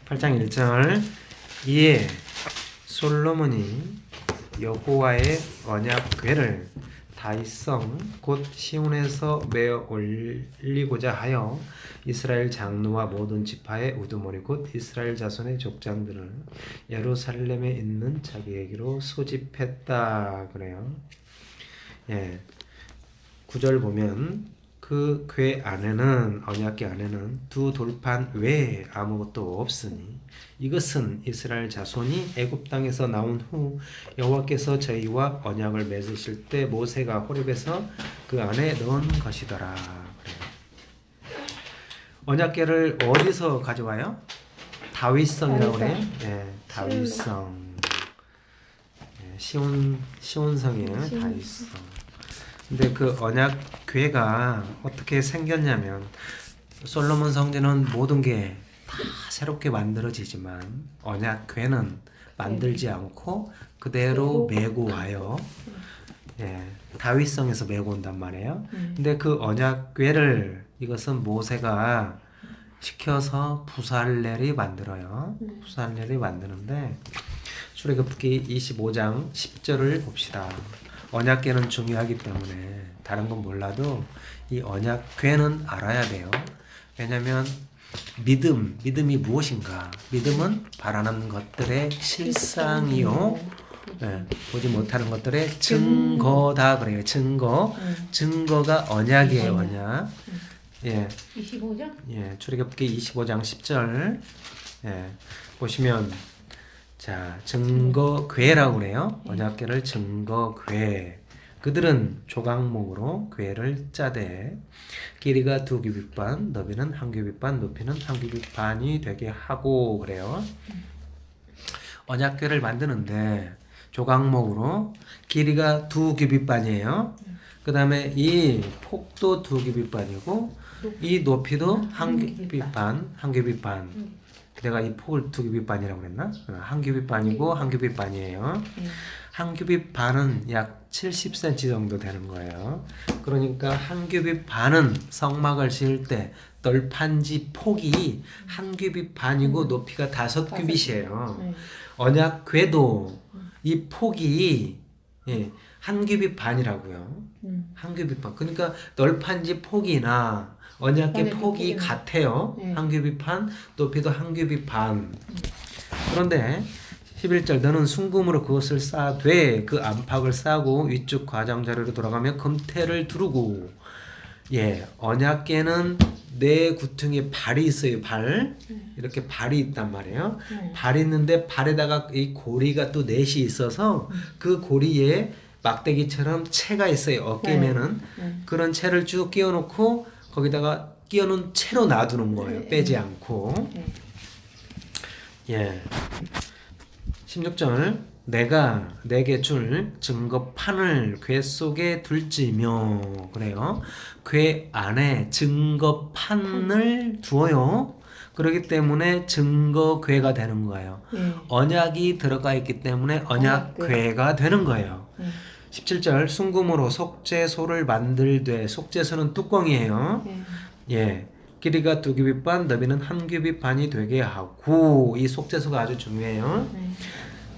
8장 1절 이에 솔로몬이 여호와의 언약궤를 다윗성 곧 시온에서 메어 올리고자 하여 이스라엘 장로와 모든 지파의 우두머리 곧 이스라엘 자손의 족장들을 예루살렘에 있는 자기에게로 소집했다 그래요. 예, 9절 보면 그 궤 안에는 언약궤 안에는 두 돌판 외에 아무것도 없으니 이것은 이스라엘 자손이 애굽 땅에서 나온 후 여호와께서 저희와 언약을 맺으실 때 모세가 호렙에서 그 안에 넣은 것이더라. 언약궤를 어디서 가져와요? 다윗성이라고 그래요. 예, 다윗성. 예, 시온성이에요. 다윗성. 근데 그 언약궤가 어떻게 생겼냐면 솔로몬 성전은 모든 게 다 새롭게 만들어지지만 언약궤는 만들지 않고 그대로 메고 와요. 예, 다윗성에서 메고 온단 말이에요. 근데 그 언약궤를 이것은 모세가 시켜서 부살렐이 만들어요. 부살렐이 만드는데 출애굽기 25장 10절을 봅시다. 언약궤는 중요하기 때문에 다른 건 몰라도 이 언약궤는 알아야 돼요. 왜냐하면 믿음이 무엇인가? 믿음은 바라는 것들의 실상이요. 네, 보지 못하는 것들의 증거다 그래요. 증거가 언약이에요. 언약. 예. 25장? 예, 출애굽기 25장 10절. 예. 보시면 자, 증거궤라고 그래요. 언약궤를 증거궤. 그들은 조각목으로 궤를 짜되 길이가 2규빗반, 너비는 1규빗반, 높이는 1규빗반이 되게 하고 그래요. 언약궤를 만드는데 조각목으로 길이가 2규빗반이에요. 그 다음에 이 폭도 2규빗반이고 이 높이도 1규빗반. 내가 이 폭을 2규빗반이라고 그랬나? 1규빗반이고 1규빗반이에요. 1규빗반은 약 70cm 정도 되는 거예요. 그러니까 1규빗반은 성막을 지을 때 널판지 폭이 1규빗반이고 높이가 5규빗이에요. 언약궤도 이 폭이 1규빗반이라고요. 1규빗반. 그러니까 널판지 폭이나 언약궤 폭이 같아요. 1규빗반, 높이도 1규빗반. 그런데 11절 너는 순금으로 그것을 쌓되 그 안팎을 싸고 위쪽 과장자리로 돌아가며 금태를 두르고 언약궤는 네 구퉁에 발이 있어요. 발 이렇게 발이 있단 말이에요. 발이 있는데 발에다가 이 고리가 또 넷이 있어서 그 고리에 막대기처럼 채가 있어요. 어깨면은 그런 채를 쭉 끼워놓고 거기다가 끼워놓은 채로 놔두는 거예요. 빼지 않고. 16절 내가 내게 줄 증거판을 궤 속에 둘지며 그래요. 궤 안에 증거판을 두어요. 그렇기 때문에 증거궤가 되는 거예요. 언약이 들어가 있기 때문에 언약궤가 되는 거예요. 17절 순금으로 속죄소를 만들되 속죄소는 뚜껑이에요. 길이가 2규빗반, 너비는 1규빗반이 되게 하고 이 속죄소가 아주 중요해요.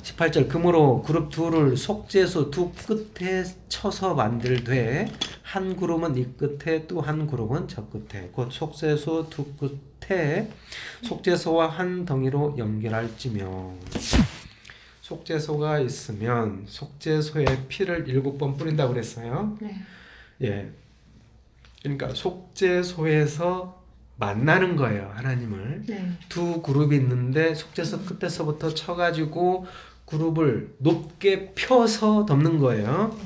18절 금으로 그룹 둘을 속죄소 두 끝에 쳐서 만들되 한 그룹은 이 끝에 또 한 그룹은 저 끝에 곧 속죄소 두 끝에 속죄소와 한 덩이로 연결할지며 속죄소가 있으면 속죄소에 피를 7번 뿌린다고 그랬어요. 그러니까 속죄소에서 만나는 거예요. 하나님을. 두 그룹이 있는데 속죄소 끝에서부터 쳐가지고 그룹을 높게 펴서 덮는 거예요.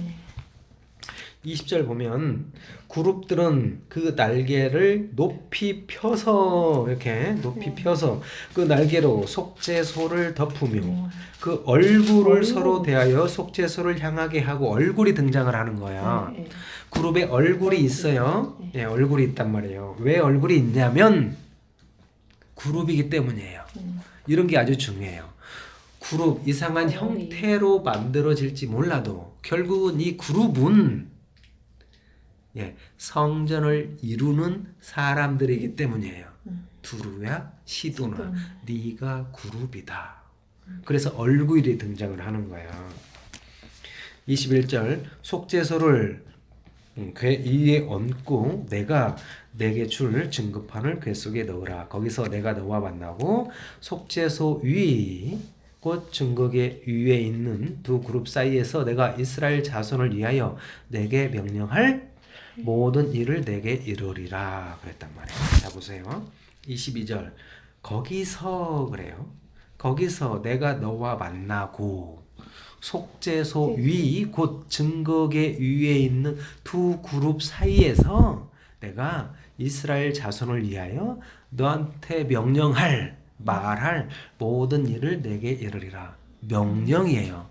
20절 보면 그룹들은 그 날개를 높이 펴서 이렇게 높이 펴서 그 날개로 속죄소를 덮으며 그 얼굴을 서로 대하여 속죄소를 향하게 하고 얼굴이 등장을 하는 거야. 그룹에 얼굴이 있어요. 얼굴이 있단 말이에요. 왜 얼굴이 있냐면 그룹이기 때문이에요. 이런 게 아주 중요해요. 그룹 이상한 형태로 만들어질지 몰라도 결국은 이 그룹은 성전을 이루는 사람들이기 때문이에요. 두루야 시도나 네가 그룹이다. 그래서 얼굴이 등장을 하는 거예요. 21절 속죄소를 궤 위에 얹고 내가 내게 줄 증거판을 궤 속에 넣으라. 거기서 내가 너와 만나고 속죄소 위 곧 증거궤 위에 있는 두 그룹 사이에서 내가 이스라엘 자손을 위하여 내게 명령할 모든 일을 내게 이루리라 그랬단 말이에요. 자 보세요. 22절 거기서 그래요. 거기서 내가 너와 만나고 속죄소 위 곧 증거궤 위에 있는 두 그룹 사이에서 내가 이스라엘 자손을 위하여 너한테 명령할 말할 모든 일을 내게 이르리라. 명령이에요.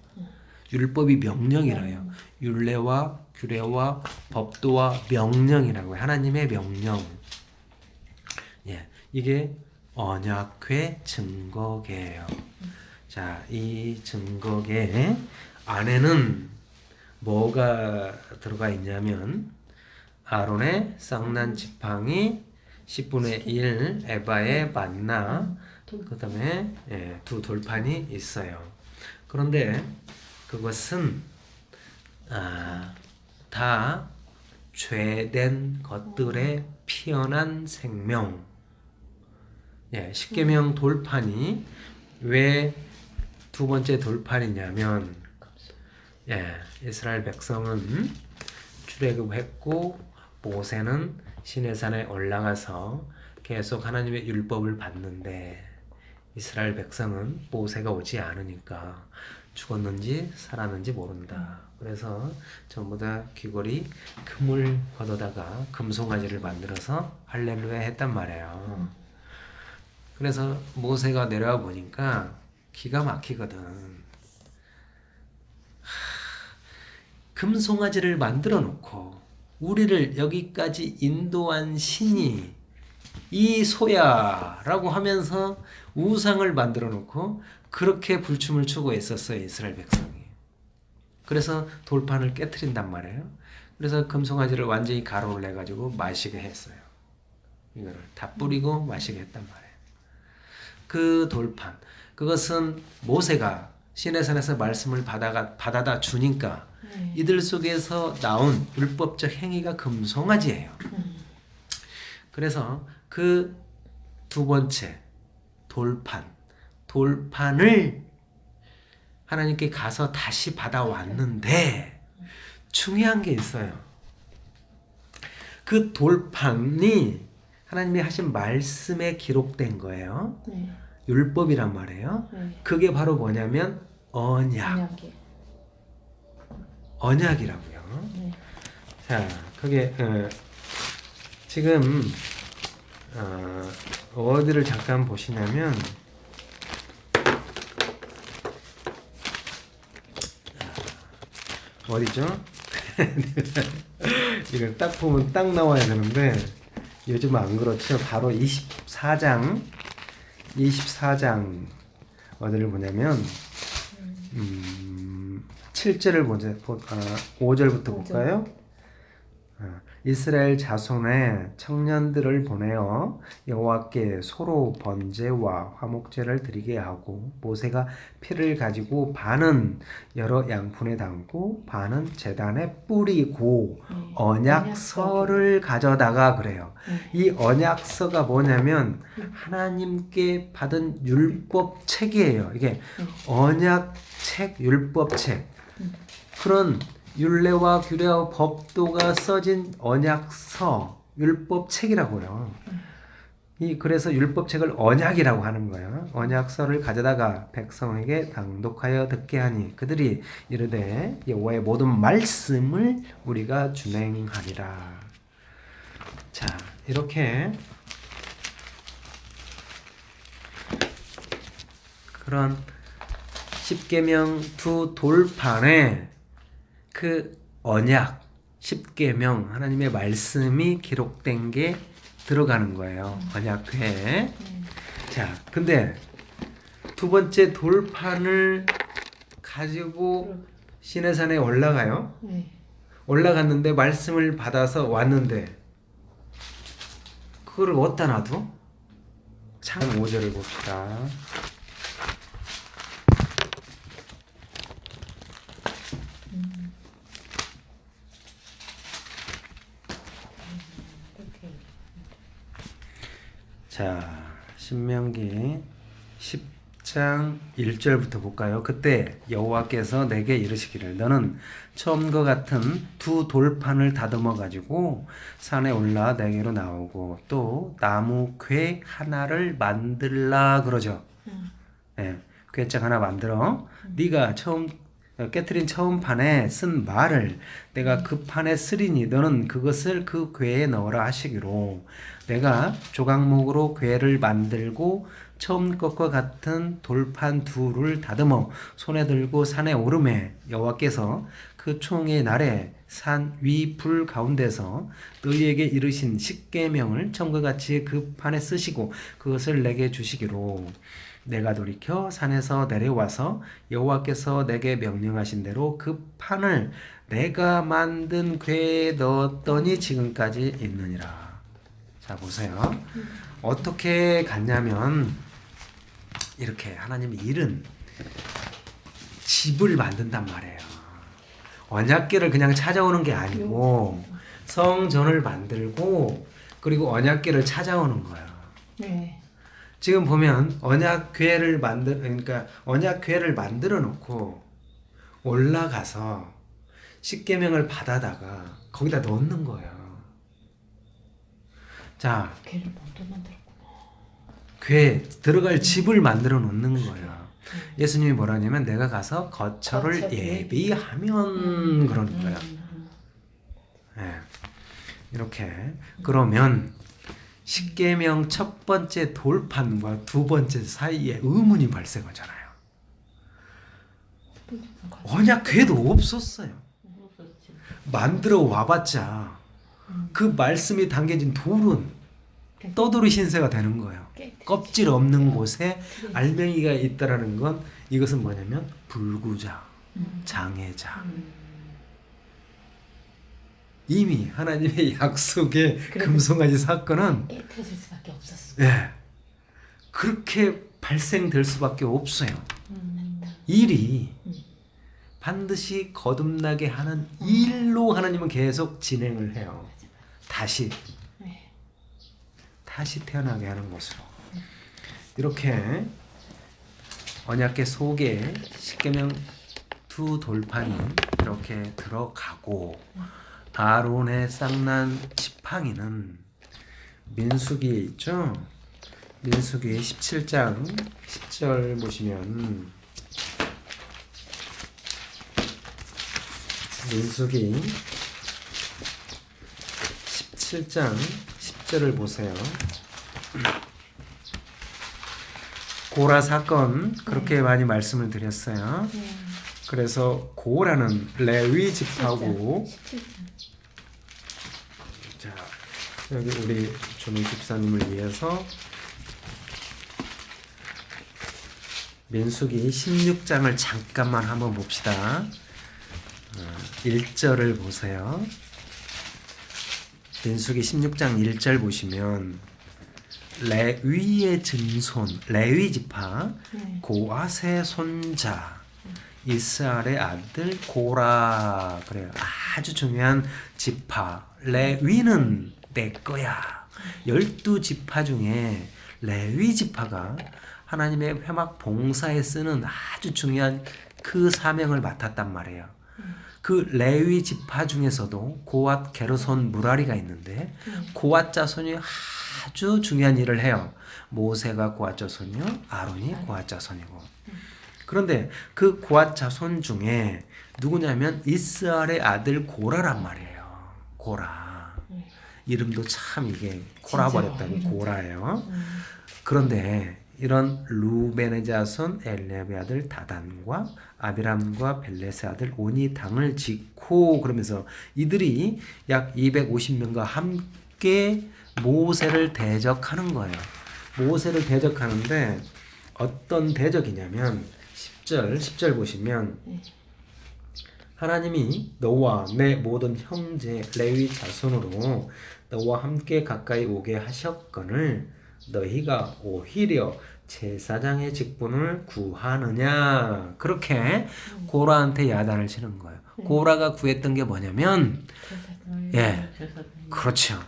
율법이 명령이라요. 율례와 규례와 법도와 명령이라고요. 하나님의 명령. 예, 이게 언약궤 증거궤예요. 자, 이 증거궤 안에는 뭐가 들어가 있냐면 아론의 쌍난 지팡이 10분의 1 에바의 만나 그 다음에 두 돌판이 있어요. 그런데 그것은 다 죄된 것들의 피어난 생명. 십계명 돌판이 왜 두 번째 돌판이냐면 이스라엘 백성은 출애굽했고 모세는 시내산에 올라가서 계속 하나님의 율법을 받는데 이스라엘 백성은 모세가 오지 않으니까 죽었는지 살았는지 모른다. 그래서 전부 다 귀걸이 금을 걷어다가 금송아지를 만들어서 할렐루야 했단 말이에요. 그래서 모세가 내려와 보니까 기가 막히거든. 금송아지를 만들어 놓고 우리를 여기까지 인도한 신이 이 소야라고 하면서 우상을 만들어 놓고 그렇게 불춤을 추고 있었어요. 이스라엘 백성이. 그래서 돌판을 깨트린단 말이에요. 그래서 금송아지를 완전히 가루를 내가지고 마시게 했어요. 이거를 다 뿌리고 마시게 했단 말이에요. 그 돌판, 그것은 모세가 시내산에서 말씀을 받아다 주니까 이들 속에서 나온 율법적 행위가 금송아지예요. 그래서 그 두 번째 돌판을 하나님께 가서 다시 받아왔는데 중요한 게 있어요. 그 돌판이 하나님이 하신 말씀에 기록된 거예요. 율법이란 말이에요. 그게 바로 뭐냐면 언약이라고요. 자, 그게 지금 어디를 잠깐 보시냐면 어디죠? 이걸 딱 보면 딱 나와야 되는데 요즘 안 그렇죠. 바로 24장 어디를 보냐면 7절을 보자. 5절부터 볼까요? 이스라엘 자손의 청년들을 보내어 여호와께 소로 번제와 화목제를 드리게 하고 모세가 피를 가지고 반은 여러 양푼에 담고 반은 제단에 뿌리고 언약서를 가져다가 그래요. 이 언약서가 뭐냐면 하나님께 받은 율법책이에요. 이게 언약책, 율법책. 그런 율례와 규례와 법도가 써진 언약서, 율법책이라고요. 그래서 율법책을 언약이라고 하는 거예요. 언약서를 가져다가 백성에게 낭독하여 듣게 하니 그들이 이르되 여호와의 모든 말씀을 우리가 준행하리라. 자, 이렇게 그런 십계명 두 돌판에 그 언약, 십계명, 하나님의 말씀이 기록된 게 들어가는 거예요. 언약궤. 자, 근데 두 번째 돌판을 가지고 시내산에 올라가요. 올라갔는데 말씀을 받아서 왔는데 그거를 어디다 놔둬? 창 5절을 봅시다. 자, 신명기 10장 1절부터 볼까요? 그때 여호와께서 내게 이르시기를 너는 처음과 같은 두 돌판을 다듬어 가지고 산에 올라 내게로 나오고 또 나무 궤 하나를 만들라 그러죠. 네, 궤장 하나 만들어. 네가 처음 깨트린 처음 판에 쓴 말을 내가 그 판에 쓰리니 너는 그것을 그 궤에 넣어라 하시기로 내가 조각목으로 궤를 만들고 처음 것과 같은 돌판 둘을 다듬어 손에 들고 산에 오르매 여호와께서 그 총의 날에 산 위 불 가운데서 너희에게 이르신 십계명을 처음과 같이 그 판에 쓰시고 그것을 내게 주시기로 내가 돌이켜 산에서 내려와서 여호와께서 내게 명령하신 대로 그 판을 내가 만든 궤에 넣었더니 지금까지 있느니라. 자, 보세요. 어떻게 갔냐면 이렇게 하나님의 일은 집을 만든단 말이에요. 언약궤를 그냥 찾아오는 게 아니고 성전을 만들고 그리고 언약궤를 찾아오는 거예요. 네. 지금 보면 언약궤를 만들어 놓고 올라가서 십계명을 받아다가 거기다 넣는 거예요. 자, 궤를 먼저 만들었구나. 궤 들어갈 집을 만들어 놓는 거예요. 예수님이 뭐라냐면 내가 가서 거처를 예비하면 그러는 거예요. 네. 이렇게 그러면 십계명 첫 번째 돌판과 두 번째 사이에 의문이 발생하잖아요. 언약궤도 없었어요. 만들어 와봤자 그 말씀이 담겨진 돌은 떠돌이 신세가 되는 거예요. 껍질 없는 곳에 알맹이가 있다라는 건 이것은 뭐냐면 불구자, 장애자. 이미 하나님의 약속의 금송아지 사건은 깨끗해질 수밖에 없었어. 예, 그렇게 발생될 수밖에 없어요. 일이 반드시 거듭나게 하는 일로 하나님은 계속 진행을 해요. 다시 태어나게 하는 것으로. 이렇게 언약궤 속에 십계명 두 돌판이 이렇게 들어가고 아론의 쌍난 지팡이는 민수기에 있죠. 민수기 17장 10절 보시면 민수기 17장 10절을 보세요. 고라 사건 그렇게 많이 말씀을 드렸어요. 그래서 고라는 레위 지파고, 자 여기 우리 준우 집사님을 위해서 민수기 16장을 잠깐만 한번 봅시다. 1절을 보세요. 민수기 16장 1절 보시면 레위의 증손, 레위 지파 고앗의 손자 이스라엘의 아들 고라. 그래요. 아주 중요한 지파. 레위는 내 거야. 12지파 중에 레위 지파가 하나님의 회막 봉사에 쓰는 아주 중요한 그 사명을 맡았단 말이에요. 그 레위 지파 중에서도 고앗, 게르손, 무라리가 있는데 고앗 자손이 아주 중요한 일을 해요. 모세가 고앗 자손이요, 아론이 고앗 자손이고. 그런데 그 고앗 자손 중에 누구냐면 이스라엘의 아들 고라란 말이에요. 고라. 이름도 참 이게 코라버렸다고 고라예요. 그런데 이런 루벤의 자손 엘리압의 아들 다단과 아비람과 벨렛의 아들 온이 당을 짓고, 그러면서 이들이 약 250명과 함께 모세를 대적하는 거예요. 모세를 대적하는데 어떤 대적이냐면 10절 보시면 하나님이 너와 내 모든 형제 레위 자손으로 너와 함께 가까이 오게 하셨거늘 너희가 오히려 제사장의 직분을 구하느냐. 그렇게 고라한테 야단을 치는 거예요. 고라가 구했던 게 뭐냐면 예, 그렇죠.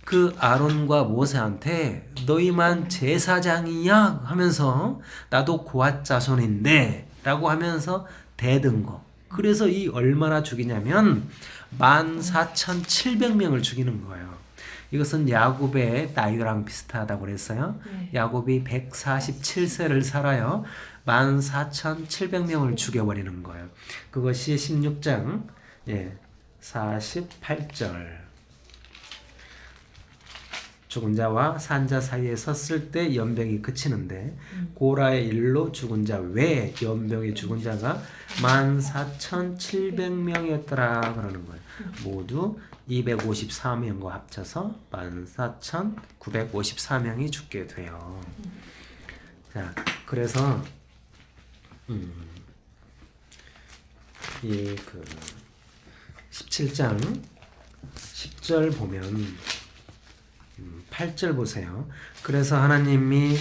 그 아론과 모세한테 너희만 제사장이야 하면서 나도 고앗 자손인데 라고 하면서 대든 거. 그래서 이 얼마나 죽이냐면 14,700명을 죽이는 거예요. 이것은 야곱의 나이랑 비슷하다고 그랬어요. 야곱이 147세를 살아요. 14,700명을 죽여버리는 거예요. 그것이 16장 48절. 죽은 자와 산 자 사이에 섰을 때 연병이 그치는데 고라의 일로 죽은 자 외에 연병이 죽은 자가 14,700명이었더라 그러는 거예요. 모두 254명과 합쳐서 14,954명이 죽게 돼요. 자, 그래서 이 17장 10절 보면 8절 보세요. 그래서 하나님이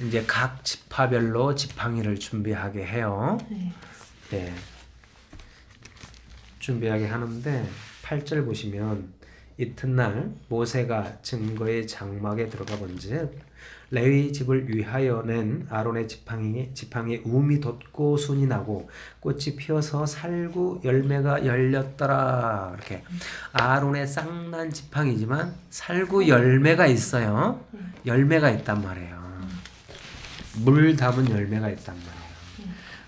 이제 각 지파별로 지팡이를 준비하게 해요. 네. 준비하게 하는데 8절 보시면 이튿날 모세가 증거의 장막에 들어가 본즉 레위 집을 위하여 낸 아론의 지팡이에 우미 돋고 순이 나고 꽃이 피어서 살구 열매가 열렸더라. 이렇게 아론의 쌍난 지팡이지만 살구 열매가 있어요. 열매가 있단 말이에요. 물 담은 열매가 있단 말이에요.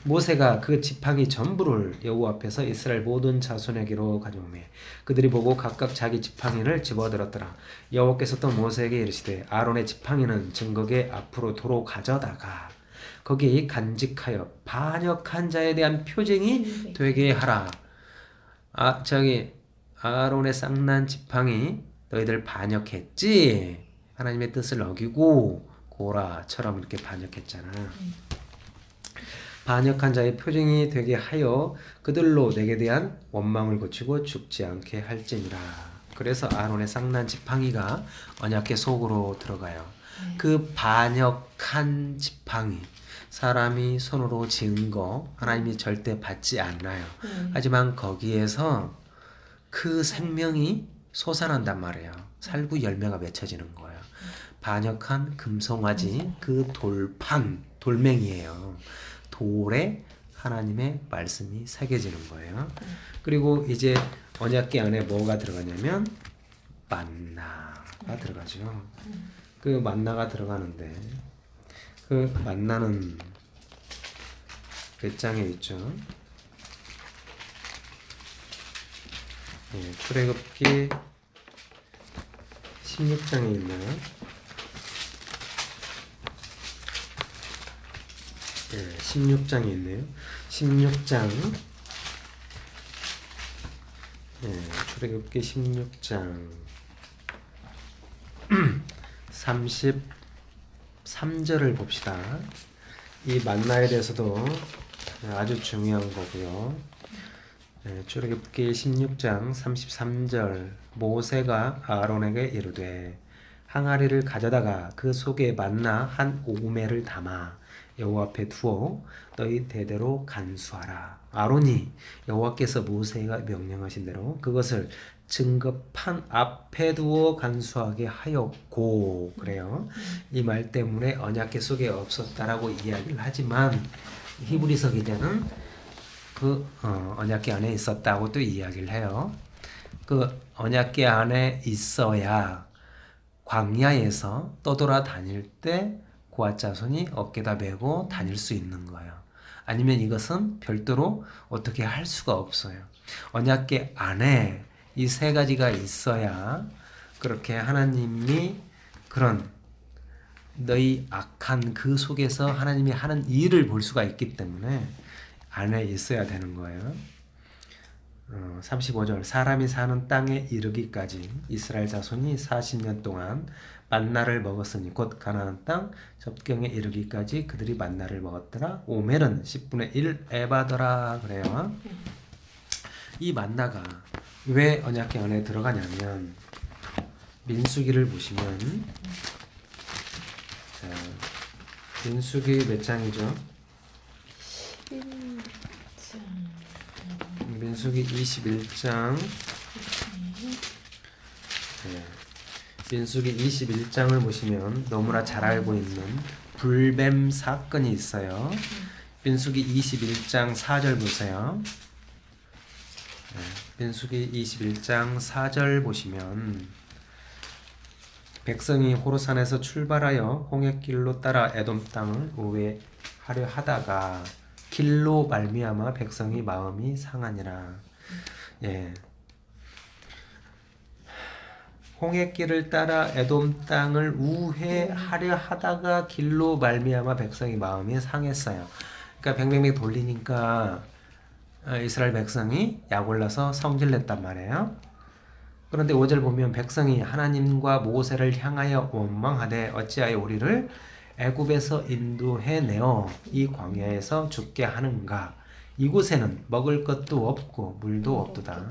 모세가 그 지팡이 전부를 여호와 앞에서 이스라엘 모든 자손에게로 가져오매 그들이 보고 각각 자기 지팡이를 집어들었더라. 여호와께서 또 모세에게 이르시되 아론의 지팡이는 증거궤 앞으로 도로 가져다가 거기 간직하여 반역한 자에 대한 표징이 되게 하라. 아론의 쌍난 지팡이 너희들 반역했지? 하나님의 뜻을 어기고 고라처럼 이렇게 반역했잖아. 반역한 자의 표징이 되게 하여 그들로 내게 대한 원망을 고치고 죽지 않게 할지니라. 그래서 아론의 쌍난 지팡이가 언약궤 속으로 들어가요. 그 반역한 지팡이, 사람이 손으로 지은 거 하나님이 절대 받지 않나요. 하지만 거기에서 그 생명이 솟아난단 말이에요. 살구 열매가 맺혀지는 거예요. 반역한 금송아지, 그 돌멩이에요. 돌에 하나님의 말씀이 새겨지는 거예요. 그리고 이제 언약궤 안에 뭐가 들어가냐면 만나가 들어가죠. 그 만나가 들어가는데 그 만나는 몇 장에 있죠? 출애굽기 16장에 있나요? 16장에 있네요. 16장 출애굽기 16장 33절을 봅시다. 이 만나에 대해서도 아주 중요한 거고요. 출애굽기 16장 33절 모세가 아론에게 이르되 항아리를 가져다가 그 속에 만나 한 오매를 담아 여호와 앞에 두어 너희 대대로 간수하라. 아론이 여호와께서 모세가 명령하신 대로 그것을 증거판 앞에 두어 간수하게 하였고 그래요. 이 말 때문에 언약궤 속에 없었다라고 이야기를 하지만 히브리서 기자는 그 언약궤 안에 있었다고 또 이야기를 해요. 그 언약궤 안에 있어야 광야에서 떠돌아다닐 때 고앗 자손이 어깨다 메고 다닐 수 있는 거예요. 아니면 이것은 별도로 어떻게 할 수가 없어요. 언약궤 안에 이 세 가지가 있어야 그렇게 하나님이 그런 너희 악한 그 속에서 하나님이 하는 일을 볼 수가 있기 때문에 안에 있어야 되는 거예요. 35절 사람이 사는 땅에 이르기까지 이스라엘 자손이 40년 동안 만나를 먹었으니 곧 가나안 땅 접경에 이르기까지 그들이 만나를 먹었더라. 오멜은 10분의 1 에바더라 그래요. 이 만나가 왜 언약궤 안에 들어가냐면 민수기를 보시면 자, 민수기 몇 장이죠? 11장. 민수기 21장. 네. 민수기 21장을 보시면 너무나 잘 알고 있는 불뱀 사건이 있어요. 민수기 21장 4절 보세요. 네. 민수기 21장 4절 보시면 백성이 호르산에서 출발하여 홍해길로 따라 에돔 땅을 우회하려 하다가 길로 말미암아 백성이 마음이 상하니라. 예. 홍해길을 따라 에돔 땅을 우회하려 하다가 길로 말미암아 백성이 마음이 상했어요. 그러니까 뱅뱅뱅 돌리니까 이스라엘 백성이 약올라서 성질냈단 말이에요. 그런데 5절 보면 백성이 하나님과 모세를 향하여 원망하되 어찌하여 우리를 애굽에서 인도해내어 이 광야에서 죽게 하는가. 이곳에는 먹을 것도 없고 물도 없도다.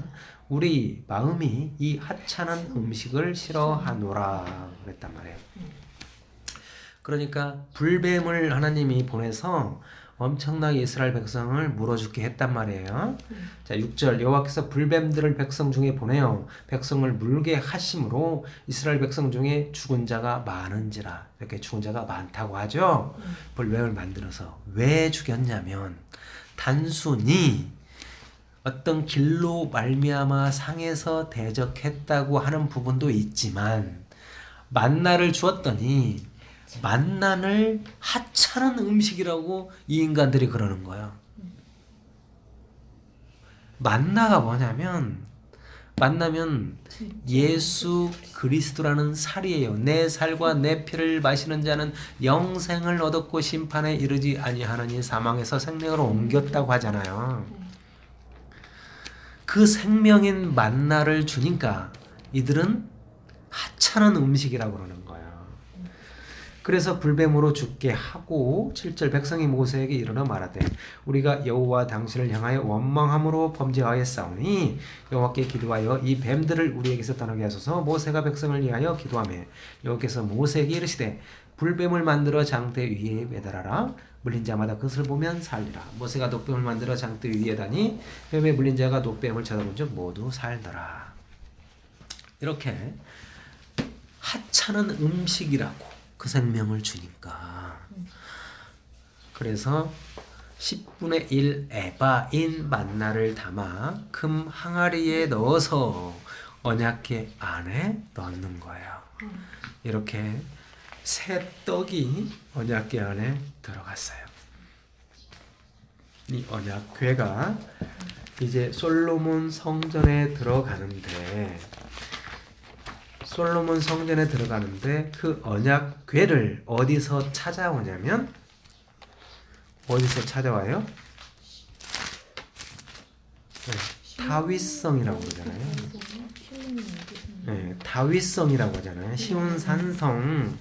우리 마음이 이 하찮은 음식을 싫어하노라 그랬단 말이에요. 그러니까 불뱀을 하나님이 보내서 엄청나게 이스라엘 백성을 물어 죽게 했단 말이에요. 자, 6절 여호와께서 불뱀들을 백성 중에 보내어 백성을 물게 하심으로 이스라엘 백성 중에 죽은 자가 많은지라. 이렇게 죽은 자가 많다고 하죠. 불뱀을 만들어서 왜 죽였냐면 단순히 어떤 길로 말미암아 상해서 대적했다고 하는 부분도 있지만 만나를 주었더니 만나를 하찮은 음식이라고 이 인간들이 그러는 거예요. 만나가 뭐냐면 만나면 예수 그리스도라는 살이에요. 내 살과 내 피를 마시는 자는 영생을 얻었고 심판에 이르지 아니하느니 사망에서 생명으로 옮겼다고 하잖아요. 그 생명인 만나를 주니까 이들은 하찮은 음식이라고 그러는 거예요. 그래서 불뱀으로 죽게 하고 7절 백성이 모세에게 일어나 말하되 우리가 여호와 당신을 향하여 원망함으로 범죄하였사오니 여호와께 기도하여 이 뱀들을 우리에게서 떠나게 하소서. 모세가 백성을 위하여 기도하며 여호와께서 모세에게 이르시되 불뱀을 만들어 장대 위에 매달아라. 물린 자마다 그것을 보면 살리라. 모세가 녹뱀을 만들어 장대 위에 다니 뱀에 물린 자가 녹뱀을 쳐다본 즉 모두 살더라. 이렇게 하찮은 음식이라고 그 생명을 주니까. 그래서 10분의 1 에바인 만나를 담아 금 항아리에 넣어서 언약궤 안에 넣는 거예요. 이렇게 새 떡이 언약궤 안에 들어갔어요. 이 언약궤가 이제 솔로몬 성전에 들어가는데 그 언약궤를 어디서 찾아오냐면 어디서 찾아와요? 네, 다윗성이라고 그러잖아요. 네, 다윗성이라고 하잖아요. 시온산성.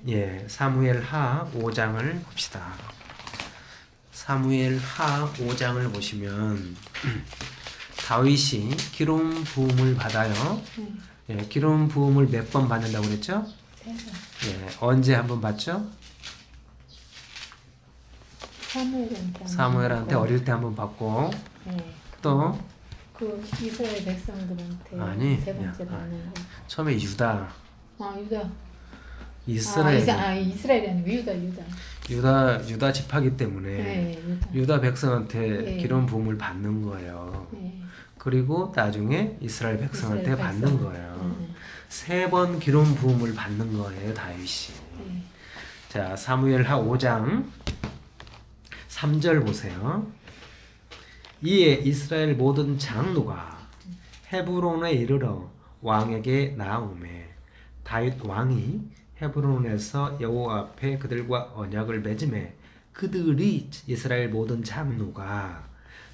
예, 사무엘하 5장을 봅시다. 사무엘하 5장을 보시면 다윗이 기름 부음을 받아요. 예, 기름 부음을 몇 번 받는다고 그랬죠? 예, 언제 한번 받죠? 사무엘한테 어릴 때 한번 받고 네. 또 그 이스라엘 백성들한테 아니, 세 번째 받는 거. 처음에 유다. 유다. 이스라엘. 이스라엘이 아니고 유다. 유다 지파기 때문에 네, 유다 백성한테 네. 기름 부음을 받는 거예요. 네. 그리고 나중에 이스라엘 백성한테 이스라엘 받는 백성. 거예요. 세 번 기름 부음을 받는 거예요, 다윗이. 네. 자, 사무엘하 5장 3절 보세요. 이에 이스라엘 모든 장로가 헤브론에 이르러 왕에게 나아오매 다윗 왕이 헤브론에서 여호와 앞에 그들과 언약을 맺음에 그들이 이스라엘 모든 장로가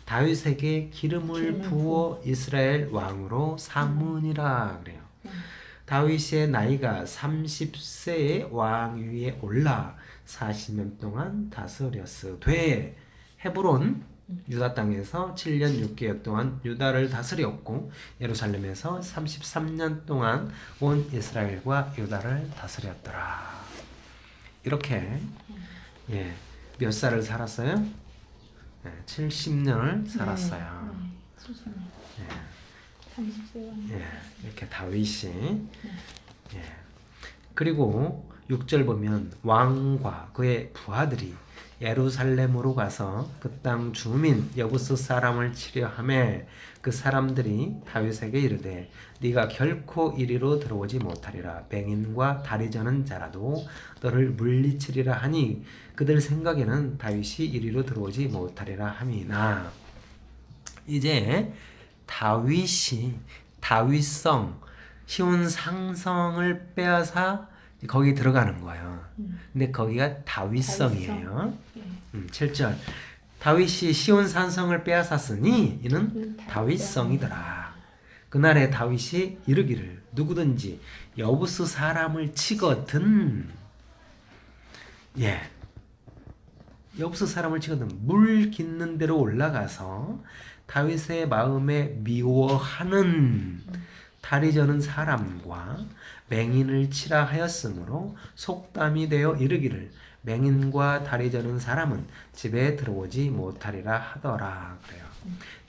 다윗에게 기름을 부어 이스라엘 왕으로 삼으니라 그래요. 다윗의 나이가 30세에 왕위에 올라 40년 동안 다스렸으되 헤브론 유다 땅에서 7년 6개월 동안 유다를 다스렸고 예루살렘에서 33년 동안 온 이스라엘과 유다를 다스렸더라. 이렇게 예, 몇 살을 살았어요? 예, 70년을 살았어요. 70년. 예, 30세가. 예, 이렇게 다윗이 예. 그리고 6절 보면 왕과 그의 부하들이 예루살렘으로 가서 그 땅 주민 여부스 사람을 치려하매 그 사람들이 다윗에게 이르되 네가 결코 이리로 들어오지 못하리라. 맹인과 다리 저는 자라도 너를 물리치리라 하니 그들 생각에는 다윗이 이리로 들어오지 못하리라 함이나. 이제 다윗이 다윗성 시온 상성을 빼앗아 거기 들어가는 거예요. 근데 거기가 다윗성이에요. 7절 다윗이 시온 산성을 빼앗았으니 이는 다윗성이더라. 그날에 다윗이 이르기를 누구든지 여부스 사람을 치거든 예 여부스 사람을 치거든 물 깃는 데로 올라가서 다윗의 마음에 미워하는 다리 저는 사람과 맹인을 치라 하였으므로 속담이 되어 이르기를 맹인과 다리 저는 사람은 집에 들어오지 못하리라 하더라. 그래요.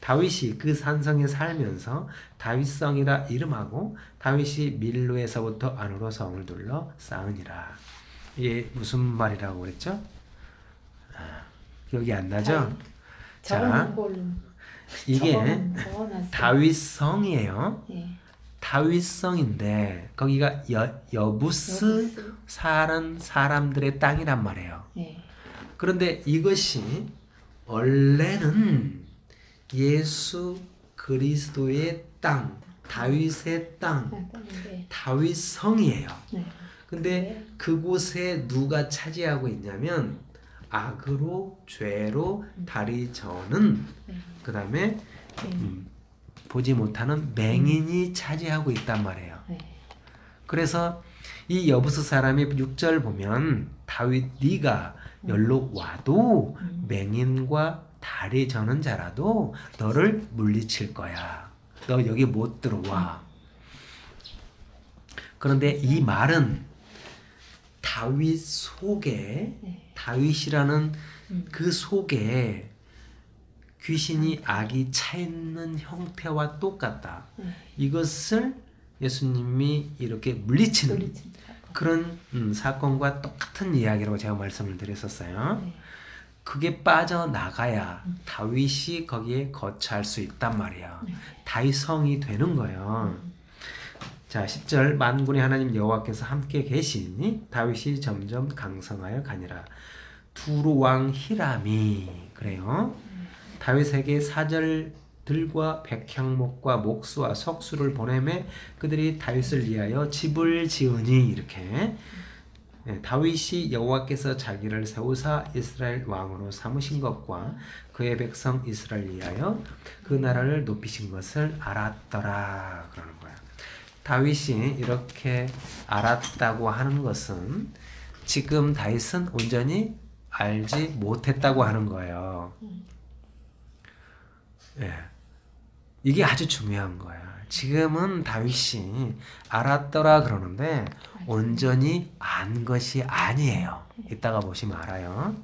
다윗이 그 산성에 살면서 다윗성이라 이름하고 다윗이 밀로에서부터 안으로 성을 둘러 쌓으니라. 이게 무슨 말이라고 그랬죠? 기억이 안 나죠? 자, 이게 다윗성이에요. 다윗성인데 거기가 여부스 사는 사람들의 땅이란 말이에요. 그런데 이것이 원래는 예수 그리스도의 땅, 다윗의 땅, 다윗성이에요. 근데 그곳에 누가 차지하고 있냐면 악으로 죄로 다리 저는 그 다음에 보지 못하는 맹인이 차지하고 있단 말이에요. 그래서 이 여부스 사람이 6절 보면 다윗 네가 열로 와도 맹인과 다리 저는 자라도 너를 물리칠 거야. 너 여기 못 들어와. 그런데 이 말은 다윗 속에 다윗이라는 그 속에 귀신이 악이 차 있는 형태와 똑같다. 이것을 예수님이 이렇게 물리치는 그런 사건과 똑같은 이야기라고 제가 말씀을 드렸었어요. 그게 빠져나가야 다윗이 거기에 거처할 수 있단 말이에요. 다윗성이 되는 거예요. 자, 10절 만군의 하나님 여호와께서 함께 계시니 다윗이 점점 강성하여 가니라. 두루 왕 히람이 그래요. 다윗에게 사절들과 백향목과 목수와 석수를 보내매 그들이 다윗을 위하여 집을 지으니 이렇게 다윗이 여호와께서 자기를 세우사 이스라엘 왕으로 삼으신 것과 그의 백성 이스라엘 위하여 그 나라를 높이신 것을 알았더라 그러는 거야. 다윗이 이렇게 알았다고 하는 것은 지금 다윗은 온전히 알지 못했다고 하는 거예요. 예. 이게 아주 중요한 거야. 지금은 다윗이 알았더라 그러는데 온전히 안 것이 아니에요. 이따가 보시면 알아요.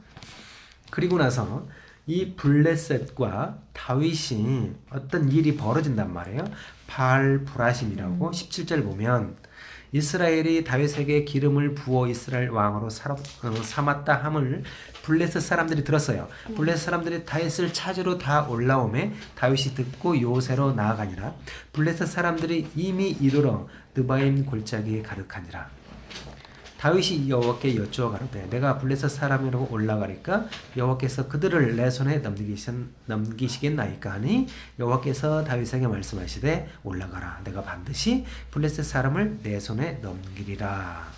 그리고 나서 이 블레셋과 다윗이 어떤 일이 벌어진단 말이에요. 바알브라심이라고 17절 보면 이스라엘이 다윗에게 기름을 부어 이스라엘 왕으로 삼았다 함을 블레셋 사람들이 들었어요. 블레셋 사람들이 다윗을 찾으러 다 올라오매 다윗이 듣고 요새로 나아가니라. 블레셋 사람들이 이미 이르러 느바임 골짜기에 가득하니라. 다윗이 여호와께 여쭈어 가로되 내가 블레셋 사람이라고 올라가리까 여호와께서 그들을 내 손에 넘기시겠나이까 하니 여호와께서 다윗에게 말씀하시되 올라가라 내가 반드시 블레셋 사람을 내 손에 넘기리라.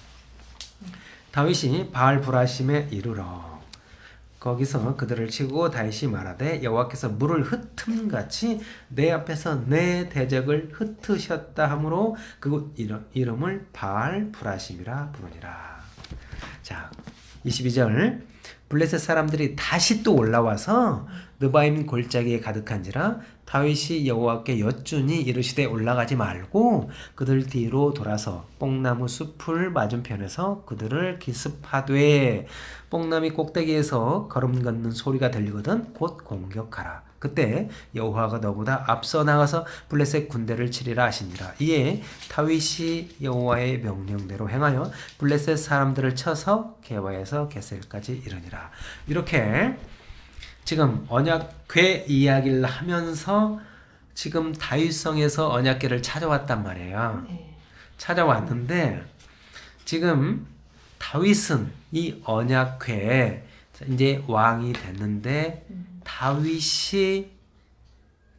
다윗이 바알브라심에 이르러 거기서 그들을 치고 다윗이 말하되 여호와께서 물을 흩음같이 내 앞에서 내 대적을 흩으셨다 하므로 그곳 이름을 바알브라심이라 부르니라. 자, 22절 블레셋 사람들이 다시 또 올라와서 느바임 골짜기에 가득한지라 다윗이 여호와께 여쭈니 이르시되 올라가지 말고 그들 뒤로 돌아서 뽕나무 숲을 맞은편에서 그들을 기습하되 뽕나무 꼭대기에서 걸음 걷는 소리가 들리거든 곧 공격하라. 그때 여호와가 너보다 앞서 나가서 블레셋 군대를 치리라 하시니라. 이에 다윗이 여호와의 명령대로 행하여 블레셋 사람들을 쳐서 게바에서 게셀까지 이르니라. 이렇게 지금 언약궤 이야기를 하면서 지금 다윗성에서 언약궤를 찾아왔단 말이에요. 네. 찾아왔는데 지금 다윗은 이 언약궤에 이제 왕이 됐는데 다윗이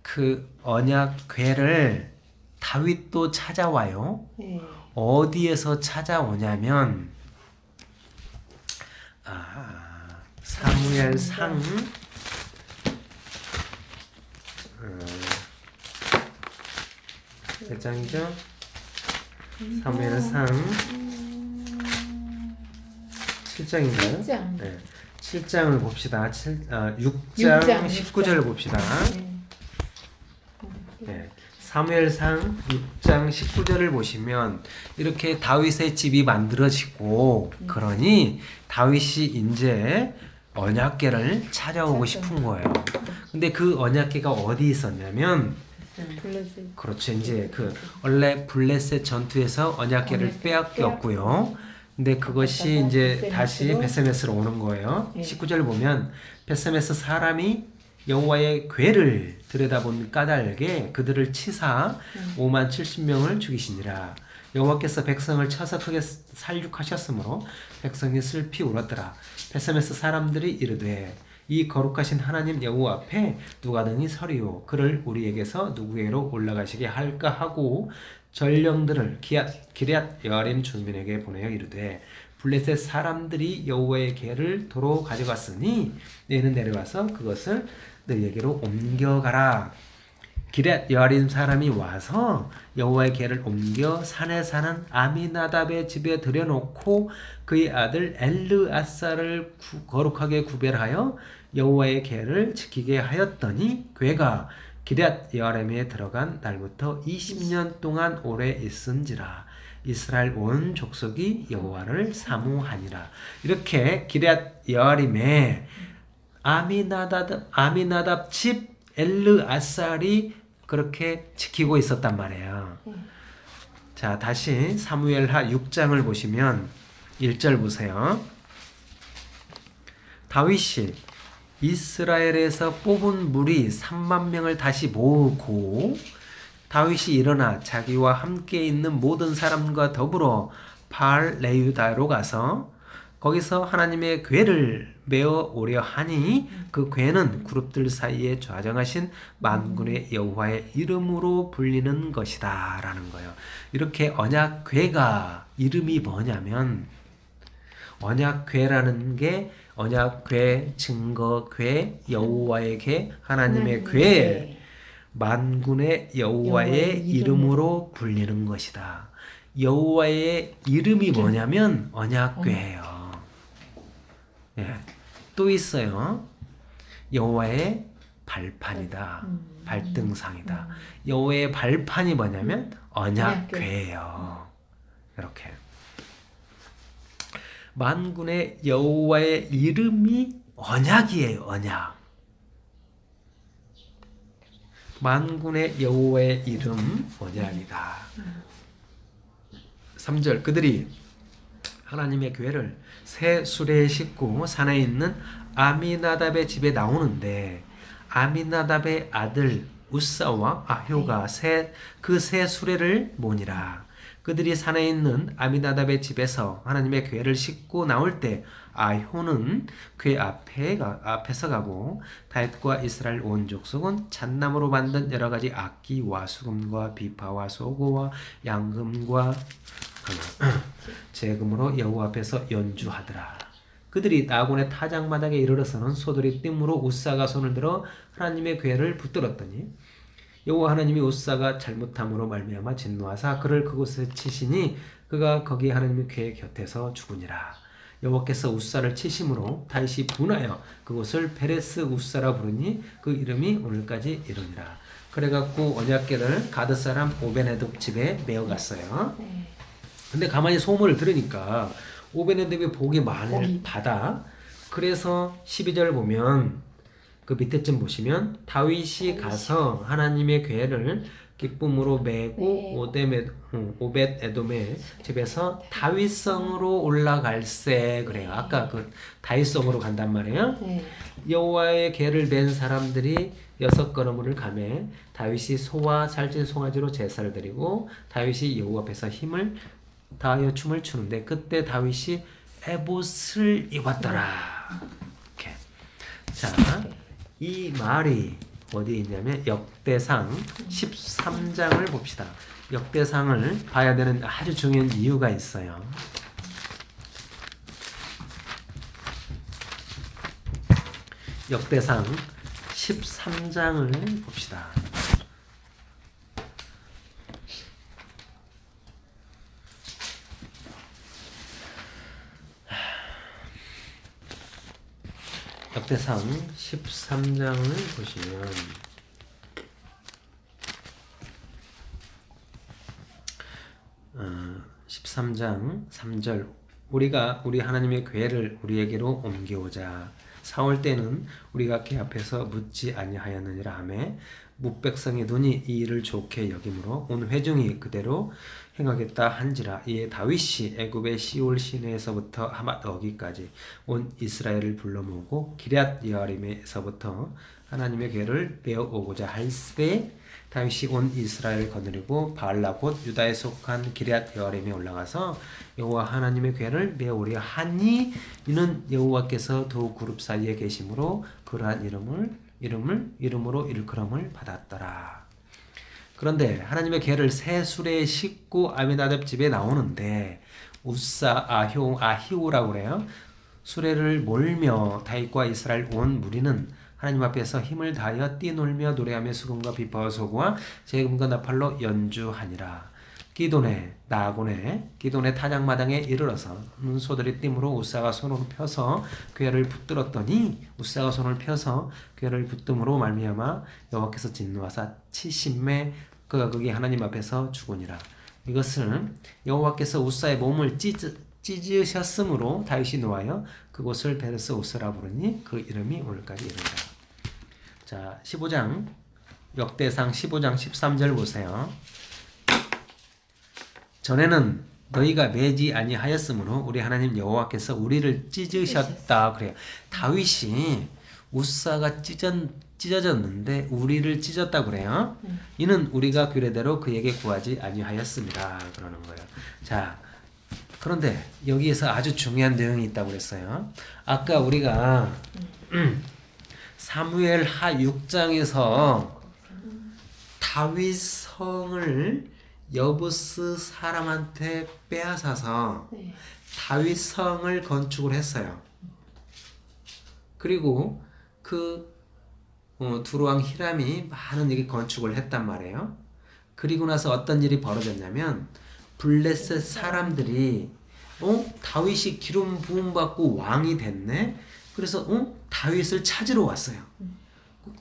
그 언약궤를 다윗도 찾아와요. 네. 어디에서 찾아오냐면 사무엘상 몇 장이죠? 사무엘상 7장인가요? 7장. 네. 7장을 봅시다. 6장 6장 19절을 봅시다. 네. 사무엘상 6장 19절을 보시면 이렇게 다윗의 집이 만들어지고 그러니 다윗이 이제 언약궤를 찾아오고 싶은 거예요. 근데 그 언약궤가 어디 있었냐면 블레셋. 그렇죠. 이제 그 원래 블레셋 전투에서 언약궤를 빼앗겼고요. 근데 그것이 이제 다시 베세메스로 오는 거예요. 19절 보면 베세메스 사람이 여호와의 궤를 들여다본 까닭에 그들을 치사 5만 70명을 죽이시니라. 여호와께서 백성을 쳐서 크게 살육하셨으므로 백성이 슬피 울었더라. 베세메스 사람들이 이르되 이 거룩하신 하나님 여호와 앞에 누가 능히 서리요 그를 우리에게서 누구에게로 올라가시게 할까 하고 전령들을 기럇 여아림 주민에게 보내어 이르되 블레셋 사람들이 여호와의 궤를 도로 가져갔으니 너희는 내려와서 그것을 너희에게로 옮겨가라. 기럇 여아림 사람이 와서 여호와의 궤를 옮겨 산에 사는 아미나답의 집에 들여놓고 그의 아들 엘르아사를 거룩하게 구별하여 여호와의 궤를 지키게 하였더니 궤가 기럇 여아림에 들어간 날부터 20년 동안 오래 있은지라. 이스라엘 온 족속이 여호와를 사모하니라. 이렇게 기럇 여아림에 아미나답 집 엘르아살이 그렇게 지키고 있었단 말이에요. 자, 다시 사무엘하 6장을 보시면 1절 보세요. 다윗이 이스라엘에서 뽑은 무리 3만 명을 다시 모으고 다윗이 일어나 자기와 함께 있는 모든 사람과 더불어 바알레유다로 가서 거기서 하나님의 궤를 메어 오려 하니 그 궤는 그룹들 사이에 좌정하신 만군의 여호와의 이름으로 불리는 것이다 라는 거예요. 이렇게 언약궤가 이름이 뭐냐면 언약궤라는 게 언약궤, 증거궤, 여호와의 궤, 하나님의 궤, 만군의 여호와의 이름으로 불리는 것이다. 여호와의 이름이 뭐냐면 언약궤예요. 예. 또 있어요. 여호와의 발판이다. 발등상이다. 여호와의 발판이 뭐냐면 언약궤예요. 이렇게. 만군의 여호와의 이름이 언약이에요. 언약. 만군의 여호와의 이름 언약이다. 3절 그들이 하나님의 궤를 새 수레에 싣고 산에 있는 아미나답의 집에 나오는데 아미나답의 아들 우사와 아효가 그 새 수레를 모니라. 그들이 산에 있는 아미나답의 집에서 하나님의 궤를 싣고 나올 때 아효는 궤 앞에서 가고 다윗과 이스라엘 온 족속은 잣나무로 만든 여러 가지 악기와 수금과 비파와 소고와 양금과 제금으로 여호와 앞에서 연주하더라. 그들이 나곤의 타작마당에 이르러서는 소들이 뜸으로 우사가 손을 들어 하나님의 궤를 붙들었더니 여호와 하나님이 우사가 잘못함으로 말미암아 진노하사 그를 그곳에 치시니 그가 거기 하나님의 궤 곁에서 죽으니라. 여호와께서 우사를 치심으로 다윗이 분하여 그곳을 베레스 우사라 부르니 그 이름이 오늘까지 이르니라. 그래갖고 언약궤를 가드 사람 오베네돔 집에 메어갔어요. 네. 근데 가만히 소문을 들으니까 오베네돔이 복이 많을 바다. 그래서 12절 보면 그 밑에쯤 보시면 다윗이 가서 하나님의 궤를 기쁨으로 메고 오벳 에돔의 집에서 다윗성으로 올라갈세. 그래요. 아까 그 다윗성으로 간단 말이에요. 네. 여호와의 궤를 맨 사람들이 6걸음을 가매 다윗이 소와 살찐 송아지로 제사를 드리고 다윗이 여호와 앞에서 힘을 다하여 춤을 추는데 그때 다윗이 에봇을 입었더라. 이렇게. 자, 이 말이 어디 있냐면 역대상 13장을 봅시다. 역대상을 봐야 되는 아주 중요한 이유가 있어요. 역대상 13장을 봅시다. 역대상 13장을 보시면 13장 3절 우리가 우리 하나님의 궤를 우리에게로 옮겨오자. 사올 때는 우리가 궤 앞에서 묻지 아니하였느니라 하매 뭇백성의 눈이 이 일을 좋게 여김으로 온 회중이 그대로 행하겠다 한지라. 이에 다윗이 애굽의 시올 시내에서부터 하맛 어기까지 온 이스라엘을 불러 모으고 기럇 여아림에서부터 하나님의 궤를 메어 오고자 할때 다윗이 온 이스라엘을 거느리고 바알라 곧 유다에 속한 기럇 여아림에 올라가서 여호와 하나님의 궤를 메어 오려 하니 이는 여호와께서 두 그룹 사이에 계심으로 그러한 이름으로 일컬음을 받았더라. 그런데 하나님의 궤를 새 수레에 싣고 아미나답 집에 나오는데 우사 아히우라고 그래요. 수레를 몰며 다윗과 이스라엘 온 무리는 하나님 앞에서 힘을 다하여 뛰놀며 노래하며 수금과 비파와 소고와 제금과 나팔로 연주하니라. 기돈의 타작마당에 이르러서 소들이 띠므로 우사가 손을 펴서 궤를 붙들었더니 우사가 손을 펴서 궤를 붙듦으로 말미암아 여호와께서 진노하사 70매 그가 거기 하나님 앞에서 죽으니라. 이것을 여호와께서 우사의 몸을 찢으셨으므로 다윗이 노하여 그곳을 베레스 우스라 부르니 그 이름이 오늘까지 이르니라. 자, 15장 역대상 15장 13절 보세요. 전에는 너희가 매지 아니하였으므로 우리 하나님 여호와께서 우리를 찢으셨다 그래요. 다윗이 우사가 찢어졌는데 우리를 찢었다 그래요. 이는 우리가 규례대로 그에게 구하지 아니하였습니다 그러는 거예요. 자, 그런데 여기에서 아주 중요한 내용이 있다고 그랬어요. 아까 우리가 사무엘 하 6장에서 다윗 성을 여부스 사람한테 빼앗아서 다윗 성을 건축을 했어요. 그리고 그 두루왕 히람이 많은 일이 건축을 했단 말이에요. 그리고 나서 어떤 일이 벌어졌냐면 블레셋 사람들이 다윗이 기름 부음 받고 왕이 됐네. 그래서 다윗을 찾으러 왔어요.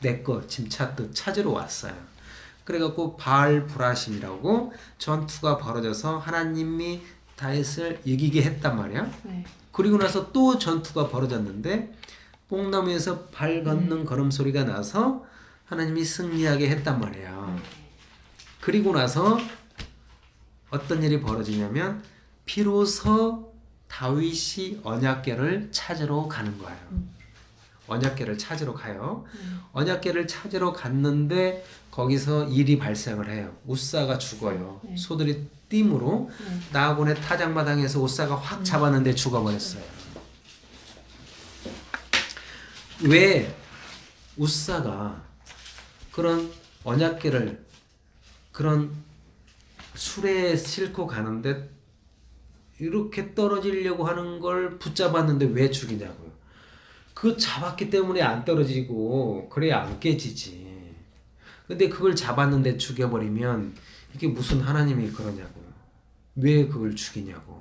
내 거 짐찾듯 찾으러 왔어요. 그래갖고 바알 브라심이라고 전투가 벌어져서 하나님이 다윗을 이기게 했단 말이야. 그리고 나서 또 전투가 벌어졌는데 뽕나무에서 발 걷는 걸음소리가 나서 하나님이 승리하게 했단 말이에요. 그리고 나서 어떤 일이 벌어지냐면 비로소 다윗이 언약궤를 찾으러 가는 거예요. 언약궤를 찾으러 가요. 언약궤를 찾으러 갔는데 거기서 일이 발생을 해요. 우사가 죽어요. 소들이 띠므로 나아곤의 타작마당에서 우사가 확 잡았는데 죽어버렸어요. 왜 우사가 그런 언약궤를 그런 수레에 싣고 가는데 이렇게 떨어지려고 하는 걸 붙잡았는데 왜 죽이냐고요. 그거 잡았기 때문에 안 떨어지고 그래야 안 깨지지. 근데 그걸 잡았는데 죽여버리면 이게 무슨 하나님이 그러냐고. 왜 그걸 죽이냐고.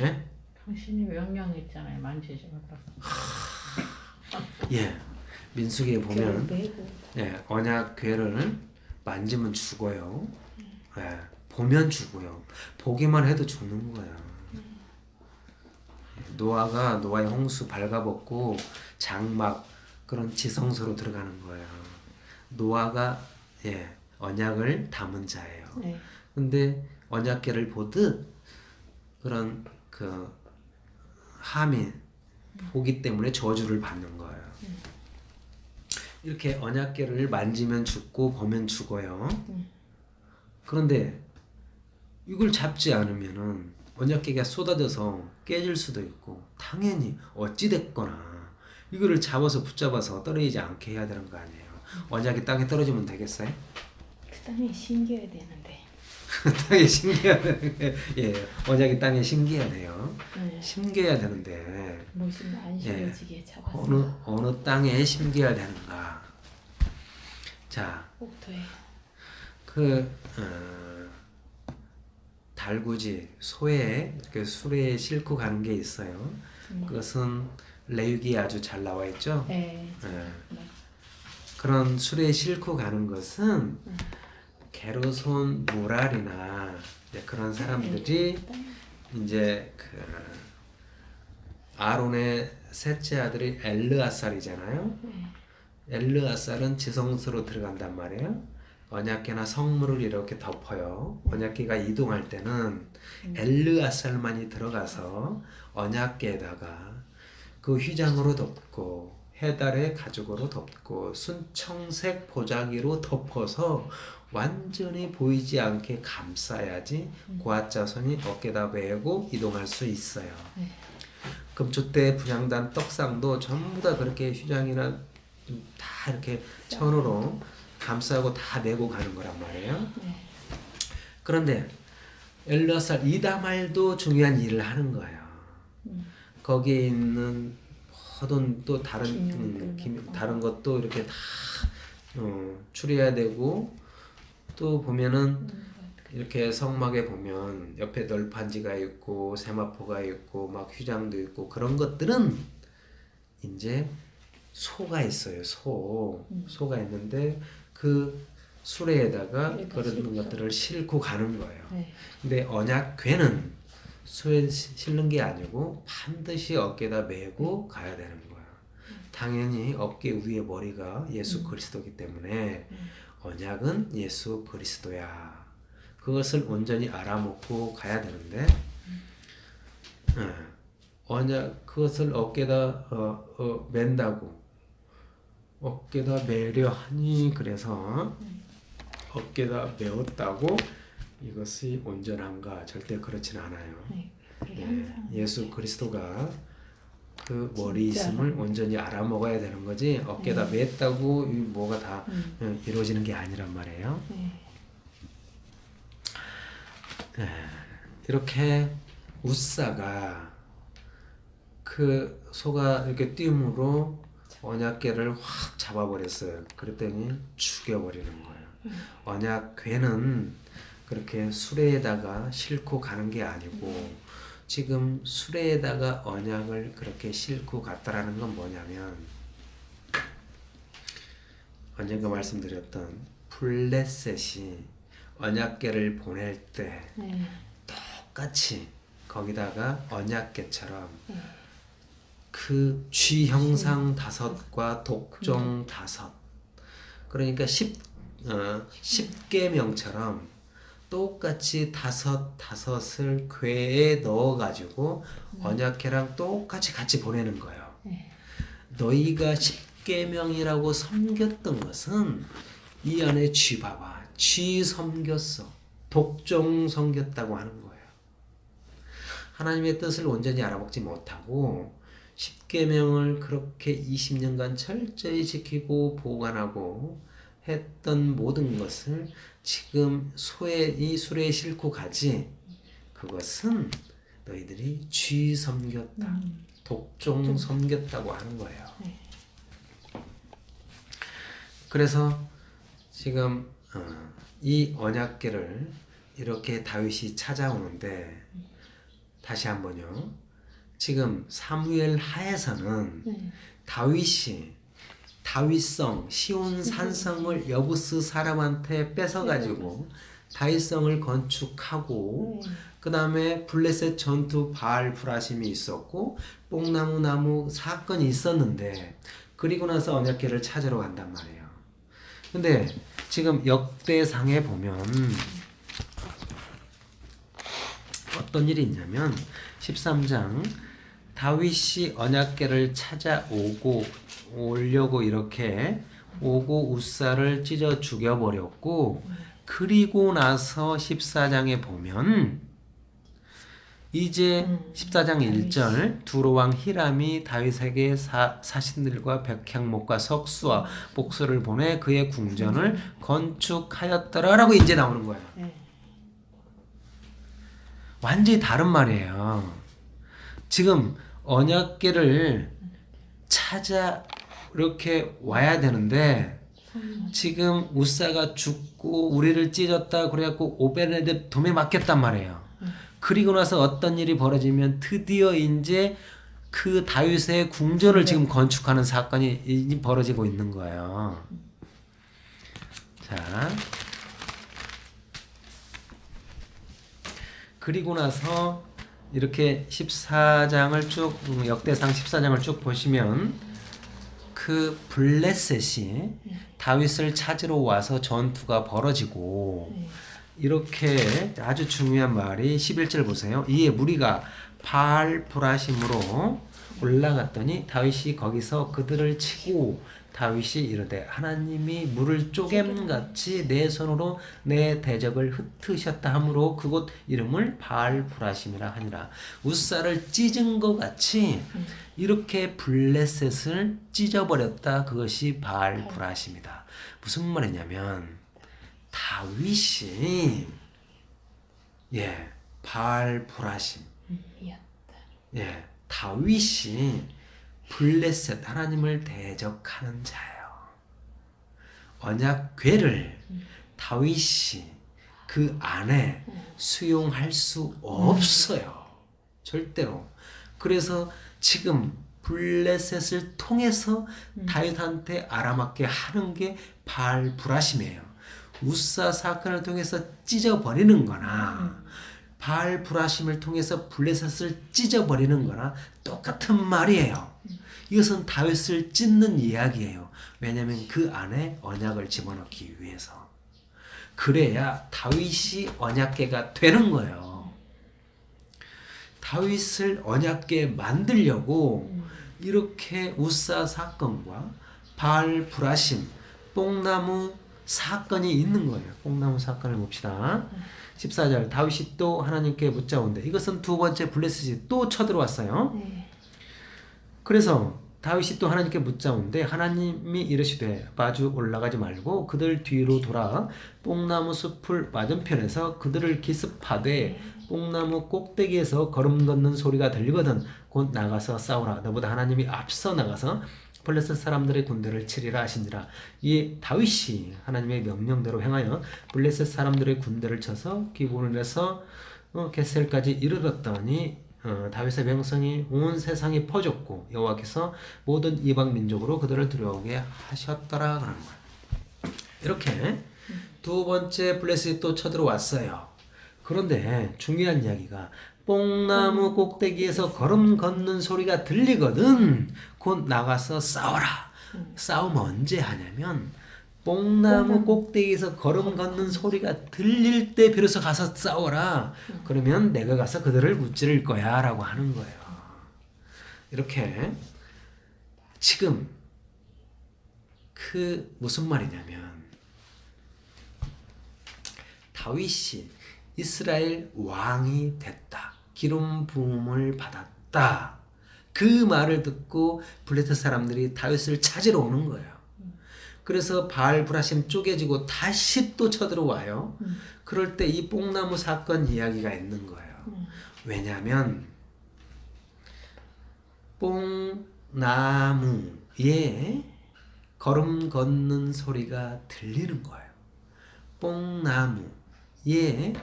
예? 당신이 명령했잖아요. 만지지 말라고. 예. 민수기에 보면 매고 예, 언약궤를 만지면 죽어요. 예, 보면 죽어요. 보기만 해도 죽는 거야. 노아가 노아의 홍수 발가벗고 장막 그런 지성소로 들어가는 거예요. 노아가 예, 언약을 담은 자예요. 네. 근데 언약궤를 보듯 그런 그 함이 보기 때문에 저주를 받는 거예요. 이렇게 언약궤를 만지면 죽고 보면 죽어요. 그런데 이걸 잡지 않으면은 언약궤가 쏟아져서 깨질 수도 있고 당연히 어찌 됐거나 이거를 잡아서 붙잡아서 떨어지지 않게 해야 되는 거 아니에요. 언약이 땅에 떨어지면 되겠어요? 그 땅에 심겨야 되는데. 땅에 심겨야 되는데 예, 언약이 땅에 심겨야 돼요. 네. 심겨야 되는데 무슨 안 심겨지게 잡았어. 어느 땅에 심겨야 되는가? 자, 옥토에. 그 달구지 소에 이렇게 수레에 싣고 가는 게 있어요. 그것은 레위기에 아주 잘 나와 있죠. 네. 예. 네. 그런 수레에 싣고 가는 것은 게르손 무랄이나 이제 그런 사람들이 이제 그 아론의 셋째 아들이 엘르아살이잖아요. 엘르아살은 지성소로 들어간단 말이에요. 언약궤나 성물을 이렇게 덮어요. 언약궤가 이동할 때는 엘르아살만이 들어가서 언약궤에다가 그 휘장으로 덮고 해달의 가죽으로 덮고 순청색 보자기로 덮어서 완전히 보이지 않게 감싸야지 고앗 자손이 어깨다 메고 이동할 수 있어요. 금초 때 분향단 떡상도 전부 다 그렇게 휘장이나 다 이렇게 천으로 감싸고 다 메고 가는 거란 말이에요. 그런데 엘르아살 이다말도 중요한 일을 하는 거예요. 거기에 있는 모든 또 다른 것도 이렇게 다 추려야 되고 또 보면은 이렇게 성막에 보면 옆에 널판지가 있고 세마포가 있고 막 휘장도 있고 그런 것들은 이제 소가 있어요. 소가 있는데 그 수레에다가 그런 것들을 싣고 가는 거예요. 네. 근데 언약궤는 수에 실는 게 아니고 반드시 어깨에다 메고 가야 되는 거예요. 당연히 어깨 위에 머리가 예수 그리스도이기 때문에 언약은 예수 그리스도야. 그것을 온전히 알아먹고 가야 되는데 언약 그것을 어깨에다 맨다고 어깨에다 매려 하니 그래서 어깨에다 메었다고 이것이 온전한가? 절대 그렇진 않아요. 네. 예, 예수 그리스도가 그 머리 진짜. 있음을 온전히 알아먹어야 되는 거지 어깨에다 맸다고 뭐가 다 이루어지는 게 아니란 말이에요. 예, 이렇게 우사가 그 소가 이렇게 띄움으로 언약궤를 확 잡아버렸어요. 그랬더니 죽여버리는 거예요. 언약궤는 그렇게 수레에다가 싣고 가는 게 아니고 지금 수레에다가 언약을 그렇게 싣고 갔다라는 건 뭐냐면 언젠가 말씀드렸던 블레셋이 언약궤를 보낼 때 똑같이 거기다가 언약궤처럼 그 쥐 형상 5과 독종 5 그러니까 10계명처럼 똑같이 5을 궤에 넣어가지고 언약궤랑 똑같이 같이 보내는 거예요. 너희가 10계명이라고 섬겼던 것은 이 안에 쥐 봐봐. 쥐 섬겼어. 독종 섬겼다고 하는 거예요. 하나님의 뜻을 온전히 알아먹지 못하고 10계명을 그렇게 20년간 철저히 지키고 보관하고 했던 모든 것을 지금 이 수레에 싣고 가지 그것은 너희들이 쥐 섬겼다. 독종 섬겼다고 하는 거예요. 그래서 지금 이 언약궤를 이렇게 다윗이 찾아오는데 다시 한번요. 지금 사무엘 하에서는 네. 다윗이 다윗성 시온 산성을 여부스 사람한테 뺏어가지고 다윗성을 건축하고 네. 그 다음에 블레셋 전투 바알 브라심이 있었고 뽕나무 나무 사건이 있었는데 그리고 나서 언약궤를 찾으러 간단 말이에요. 근데 지금 역대상에 보면 어떤 일이 있냐면 13장 다윗이 언약궤를 찾아오고 오려고 이렇게 오고 우사를 찢어 죽여버렸고 그리고 나서 14장에 보면 이제 14장 1절 두로왕 히람이 다윗에게 사신들과 백향목과 석수와 복수를 보내 그의 궁전을 건축하였더라라고 이제 나오는 거예요. 네. 완전히 다른 말이에요. 지금 언약궤를 찾아 이렇게 와야 되는데 지금 우사가 죽고 우리를 찢었다 그래갖고 오베네드 dom에 맡겼단 말이에요. 그리고 나서 어떤 일이 벌어지면 드디어 이제 그 다윗의 궁전을 지금 건축하는 사건이 벌어지고 있는 거예요. 자, 그리고 나서 이렇게 14장을 쭉 역대상 14장을 쭉 보시면 그 블레셋이 다윗을 찾으러 와서 전투가 벌어지고 이렇게 아주 중요한 말이 11절 보세요. 이에 무리가 바알 브라심으로 올라갔더니 다윗이 거기서 그들을 치고 다윗이 이르되 하나님이 물을 쪼개같이 내 손으로 내 대적을 흩으셨다 하므로 그곳 이름을 바알 브라심이라 하니라. 우사를 찢은 것 같이 이렇게 블레셋을 찢어버렸다. 그것이 바알 브라심이다. 무슨 말이냐면 다윗이 바알 브라심 다윗이 블레셋 하나님을 대적하는 자예요. 언약궤를 다윗이 그 안에 수용할 수 없어요. 절대로. 그래서 지금 블레셋을 통해서 다윗한테 알아맞게 하는 게 바알 브라심이에요. 우사 사건을 통해서 찢어버리는 거나 바알 브라심을 통해서 블레셋을 찢어버리는 거나 똑같은 말이에요. 이것은 다윗을 찢는 이야기예요. 왜냐하면 그 안에 언약을 집어넣기 위해서. 그래야 다윗이 언약궤가 되는 거예요. 다윗을 언약궤 만들려고 이렇게 우사 사건과 바알 브라심, 뽕나무 사건이 있는 거예요. 뽕나무 사건을 봅시다. 14절 다윗이 또 하나님께 묻자온대. 이것은 두 번째 블레셋이 또 쳐들어왔어요. 네. 그래서 다윗이 또 하나님께 묻자온데 하나님이 이르시되 마주 올라가지 말고 그들 뒤로 돌아 뽕나무 숲을 맞은편에서 그들을 기습하되 뽕나무 꼭대기에서 걸음 걷는 소리가 들리거든 곧 나가서 싸우라. 너보다 하나님이 앞서 나가서 블레셋 사람들의 군대를 치리라 하시니라. 이 다윗이 하나님의 명령대로 행하여 블레셋 사람들의 군대를 쳐서 기브론에서 겟셀까지 이르렀더니 다윗의 명성이 온 세상에 퍼졌고 여호와께서 모든 이방 민족으로 그들을 들어오게 하셨더라 그러는 거예요. 이렇게 두 번째 블레셋이 또 쳐들어왔어요. 그런데 중요한 이야기가 뽕나무 꼭대기에서 걸음 걷는 소리가 들리거든 곧 나가서 싸워라. 싸움 언제 하냐면 뽕나무 꼭대기에서 걸음 걷는 소리가 들릴 때 비로소 가서 싸워라. 그러면 내가 가서 그들을 무찌를 거야 라고 하는 거예요. 이렇게 지금 그 무슨 말이냐면 다윗이 이스라엘 왕이 됐다. 기름 부음을 받았다. 그 말을 듣고 블레셋 사람들이 다윗을 찾으러 오는 거예요. 그래서 바알 브라심 쪼개지고 다시 또 쳐들어와요. 그럴 때 이 뽕나무 사건 이야기가 있는 거예요. 왜냐하면 뽕나무에 걸음 걷는 소리가 들리는 거예요. 뽕나무에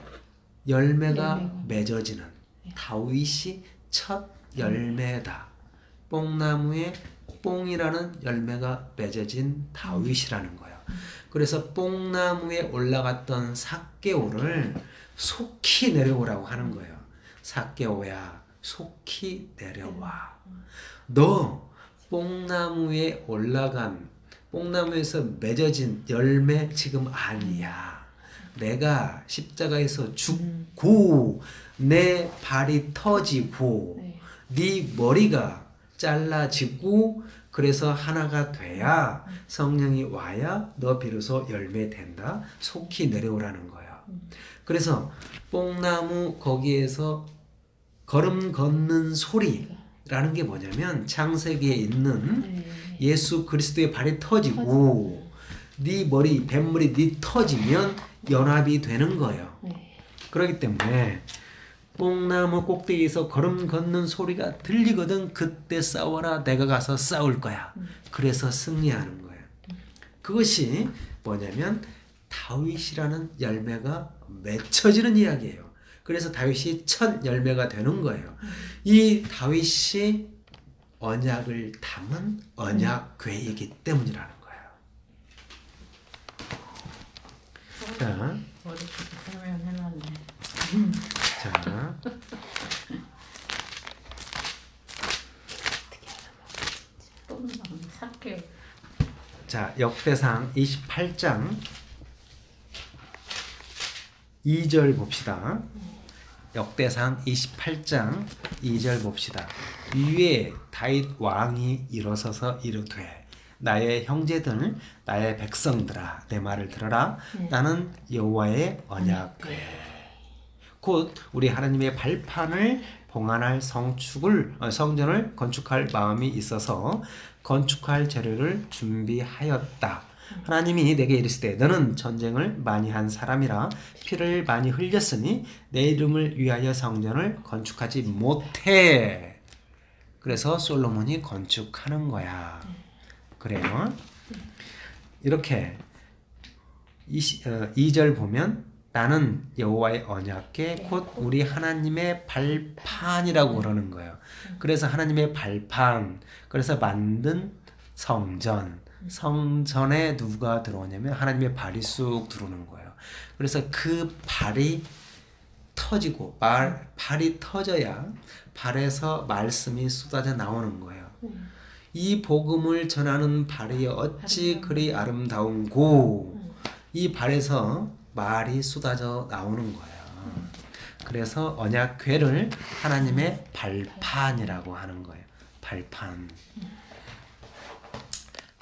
열매가 맺어지는 다윗이 첫 열매다. 뽕나무에 뽕이라는 열매가 맺어진 다윗이라는 거예요. 그래서 뽕나무에 올라갔던 삭개오를 속히 내려오라고 하는 거예요. 삭개오야, 속히 내려와. 너 뽕나무에 올라간, 뽕나무에서 맺어진 열매 지금 아니야. 내가 십자가에서 죽고 내 발이 터지고 네 머리가 잘라지고 그래서 하나가 돼야 성령이 와야 너 비로소 열매 된다. 속히 내려오라는 거예요. 그래서 뽕나무 거기에서 걸음 걷는 소리라는 게 뭐냐면 창세기에 있는 예수 그리스도의 발이 터지고 네 머리, 뱃머리 네 터지면 연합이 되는 거예요. 그렇기 때문에 뽕나무 꼭대기에서 걸음 걷는 소리가 들리거든. 그때 싸워라. 내가 가서 싸울 거야. 그래서 승리하는 거예요. 그것이 뭐냐면 다윗이라는 열매가 맺혀지는 이야기예요. 그래서 다윗이 첫 열매가 되는 거예요. 이 다윗이 언약을 담은 언약궤이기 때문이라는 거예요. 자, 머리부터 설명해놨네. 자, 뽕나무 삭개오. 자, 역대상 28장 2절 봅시다. 역대상 28장 2절 봅시다. 위에 다윗 왕이 일어서서 이르되 나의 형제들 나의 백성들아 내 말을 들어라. 나는 여호와의 언약궤 곧 우리 하나님의 발판을 봉안할 성전을 건축할 마음이 있어서 건축할 재료를 준비하였다. 하나님이 내게 이르시되 너는 전쟁을 많이 한 사람이라 피를 많이 흘렸으니 내 이름을 위하여 성전을 건축하지 못해. 그래서 솔로몬이 건축하는 거야. 그래요. 이렇게 2절 보면 나는 여호와의 언약궤 곧 우리 하나님의 발판이라고 그러는 거예요. 그래서 하나님의 발판, 그래서 만든 성전에 누가 들어오냐면 하나님의 발이 쑥 들어오는 거예요. 그래서 그 발이 터지고 발이 터져야 발에서 말씀이 쏟아져 나오는 거예요. 이 복음을 전하는 발이 어찌 그리 아름다운고 이 발에서 말이 쏟아져 나오는 거예요. 그래서 언약궤를 하나님의 발판이라고 하는 거예요. 발판.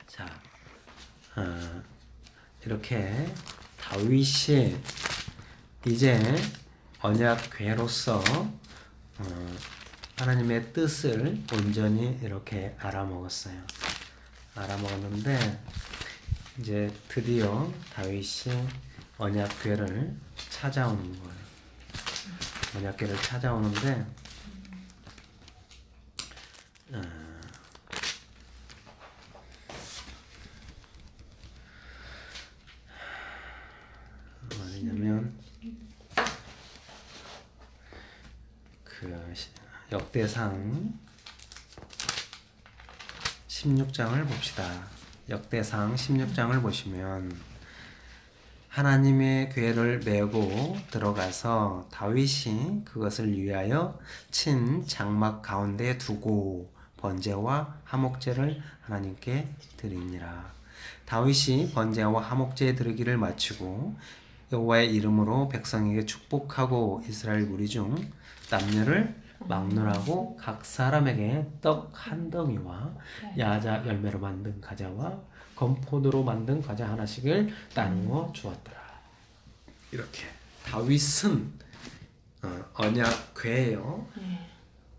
자, 이렇게 다윗이 이제 언약궤로서 하나님의 뜻을 온전히 이렇게 알아먹었어요. 알아먹었는데 이제 드디어 다윗이 언약궤를 찾아오는 거예요. 언약궤를 찾아오는데 어디냐면 그 역대상 16장을 봅시다. 역대상 16장을 보시면 하나님의 궤를 메고 들어가서 다윗이 그것을 위하여 친 장막 가운데 두고 번제와 화목제를 하나님께 드리니라. 다윗이 번제와 화목제 드리기를 마치고 여호와의 이름으로 백성에게 축복하고 이스라엘 무리 중 남녀를 막론하고 각 사람에게 떡 한 덩이와 야자 열매로 만든 과자와 건포도로 만든 과자 하나씩을 나누어 주었더라. 이렇게 다윗은 언약궤예요.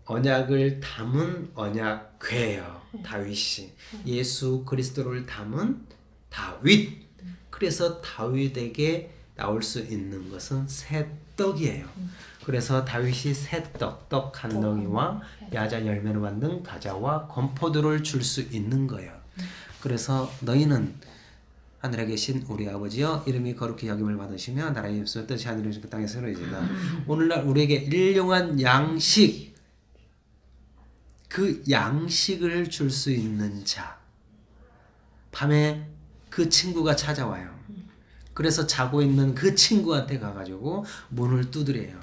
언약을 담은 언약궤예요. 다윗이 예수 그리스도를 담은 다윗. 그래서 다윗에게 나올 수 있는 것은 새 떡이에요. 그래서 다윗이 새 떡 한 덩이와 야자 열매로 만든 과자와 건포도를 줄 수 있는 거예요. 그래서 너희는 하늘에 계신 우리 아버지여 이름이 거룩히 여김을 받으시며 나라의 입수 뜻이 하늘에 그 땅에서 이루어지이다. 오늘날 우리에게 일용한 양식 그 양식을 줄 수 있는 자. 밤에 그 친구가 찾아와요. 그래서 자고 있는 그 친구한테 가가지고 문을 두드려요.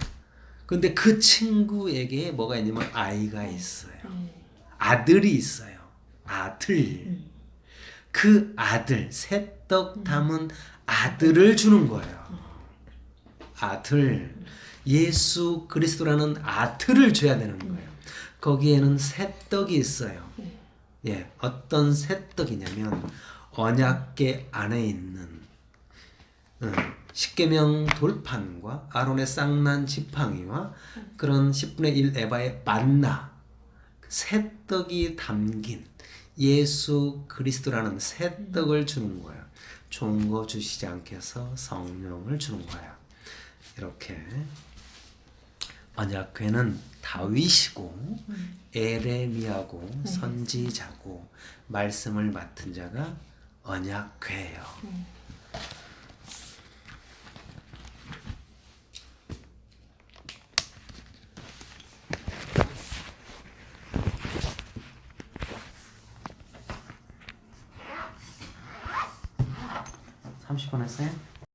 근데 그 친구에게 뭐가 있냐면 아이가 있어요. 아들이 있어요. 아들. 그 아들, 새떡 담은 아들을 주는 거예요. 아들. 예수 그리스도라는 아들을 줘야 되는 거예요. 거기에는 새떡이 있어요. 예, 어떤 새떡이냐면 언약궤 안에 있는 십계명 돌판과 아론의 쌍난 지팡이와 그런 10분의 1 에바의 만나 새떡이 담긴 예수 그리스도라는 새떡을 주는 거예요. 좋은 거 주시지 않겠어 성령을 주는 거예요. 이렇게 언약궤는 다윗이고 에레미야고 선지자고 말씀을 맡은 자가 언약궤예요. 30분 했어요?